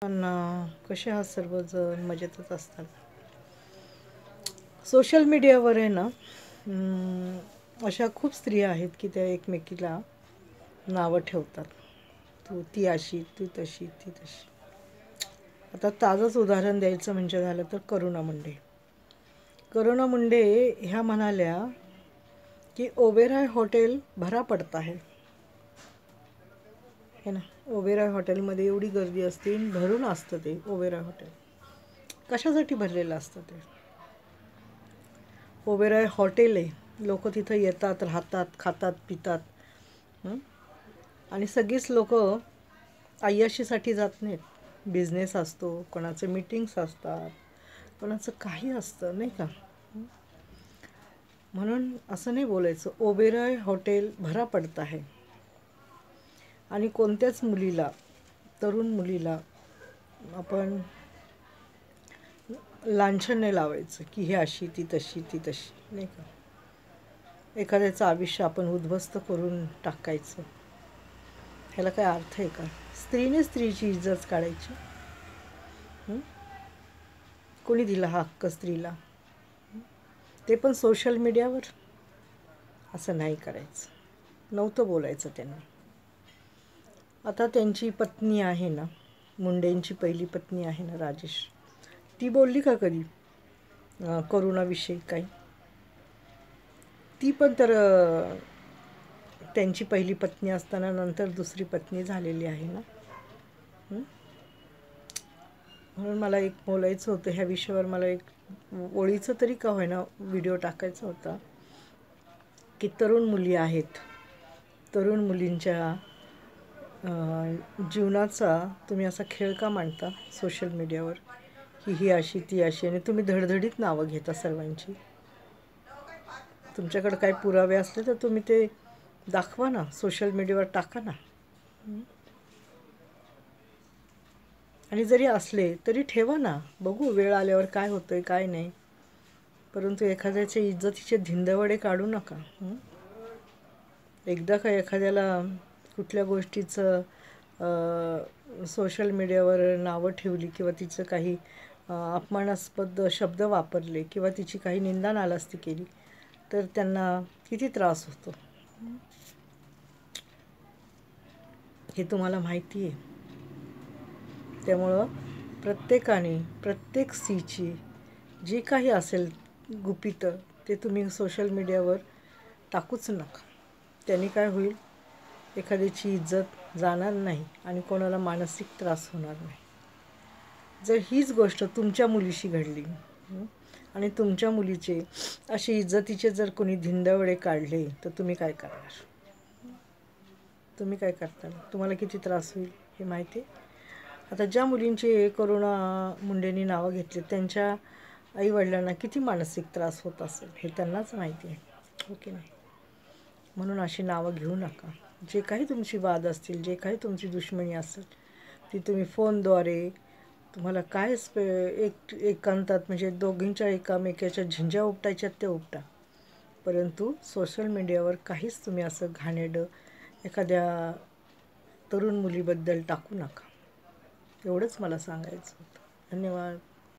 पण कसे आहात सर्वजण? मजेतच असतात. सोशल मीडियावर आहे ना, अशा खूप स्त्रिया आहेत की त्या एकमेकीला नावं ठेवतात. तू ती अशी, तू तशी, ती तशी. आता ताजंच उदाहरण द्यायचं म्हणजे झालं तर करुणा मुंडे. करुणा मुंडे ह्या म्हणाल्या की ओबेरॉय हॉटेल भरा पडता है. है ना, ओबेरॉय हॉटेलमध्ये एवढी गर्दी असते, भरून असतं ते ओबेरॉय हॉटेल. कशासाठी भरलेलं असतं ते? ओबेरॉय हॉटेल आहे, लोक तिथं येतात, राहतात, खातात, पितात. हं? आणि सगळीच लोक अय्याशीसाठी जात नाहीत. बिझनेस असतो, कोणाचे मीटिंग्स असतात, कोणाचं काही असतं नाही का. म्हणून असं नाही बोलायचं ओबेरॉय हॉटेल भरा पडता है. आणि कोणत्याच मुलीला, तरुण मुलीला आपण लांछन नाही लावायचं की ही अशी, ती तशी, ती तशी नाही का. एखाद्याचं आयुष्य आपण उद्ध्वस्त करून टाकायचं, ह्याला काय अर्थ आहे का? स्त्रीने स्त्रीची इज्जत काढायची. कोणी दिला हा हक्क स्त्रीला? ते पण सोशल मीडियावर. असं नाही करायचं, नव्हतं बोलायचं त्यांनी. आता त्यांची पत्नी आहे ना, मुंडेंची पहिली पत्नी आहे ना राजेश, ती बोलली का कधी करुणाविषयी काही? ती पण तर त्यांची पहिली पत्नी असताना नंतर दुसरी पत्नी झालेली आहे ना. म्हणून मला एक बोलायचं होतं ह्या विषयावर. मला एक ओळीचं तरी का होईना व्हिडिओ टाकायचा होता की तरुण मुली आहेत, तरुण मुलींच्या जीवनाचा तुम्ही असा खेळ का मांडता सोशल मीडियावर की ही अशी, ती अशी, आणि तुम्ही धडधडीत नावं घेता सर्वांची. तुमच्याकडे काही पुरावे असले तर तुम्ही ते दाखवा ना, सोशल मीडियावर टाका ना. आणि जरी असले तरी ठेवा ना, बघू वेळ आल्यावर काय होतंय काय नाही. परंतु एखाद्याच्या इज्जतीचे धिंदवडे काढू नका. एकदा का एखाद्याला कुठल्या गोष्टीचं सोशल मीडियावर नावं ठेवली किंवा तिचं काही अपमानास्पद शब्द वापरले किंवा तिची काही निंदा नालस्ती केली तर त्यांना किती त्रास होतो हे तुम्हाला माहिती आहे. त्यामुळं प्रत्येकाने प्रत्येक स्त्रीची जी काही असेल गुपितं ते तुम्ही सोशल मीडियावर टाकूच नका. त्यांनी काय होईल, एखाद्याची इज्जत जाणार नाही आणि कोणाला मानसिक त्रास होणार नाही. जर हीच गोष्ट तुमच्या मुलीशी घडली आणि तुमच्या मुलीचे असे इज्जतीचे जर कोणी धिंदवडे काढले तर तुम्ही काय करणार? तुम्ही काय करता? तुम्हाला किती त्रास होईल हे माहिती आहे. आता ज्या मुलींची करुणा मुंडेंनी नावं घेतली त्यांच्या आईवडिलांना किती मानसिक त्रास होत असेल हे त्यांनाच माहिती आहे, हो की नाही. म्हणून अशी नावं घेऊ नका. जे काही तुमची वाद असतील, जे काही तुमची दुश्मनी असेल ती तुम्ही फोनद्वारे, तुम्हाला काय एकांतात म्हणजे दोघींच्या एकामेकाच्या झिंज्या उपटायच्यात ते उपटा. परंतु सोशल मीडियावर काहीच तुम्ही असं घाणेरडं एखाद्या तरुण मुलीबद्दल टाकू नका. एवढंच मला सांगायचं होतं. धन्यवाद.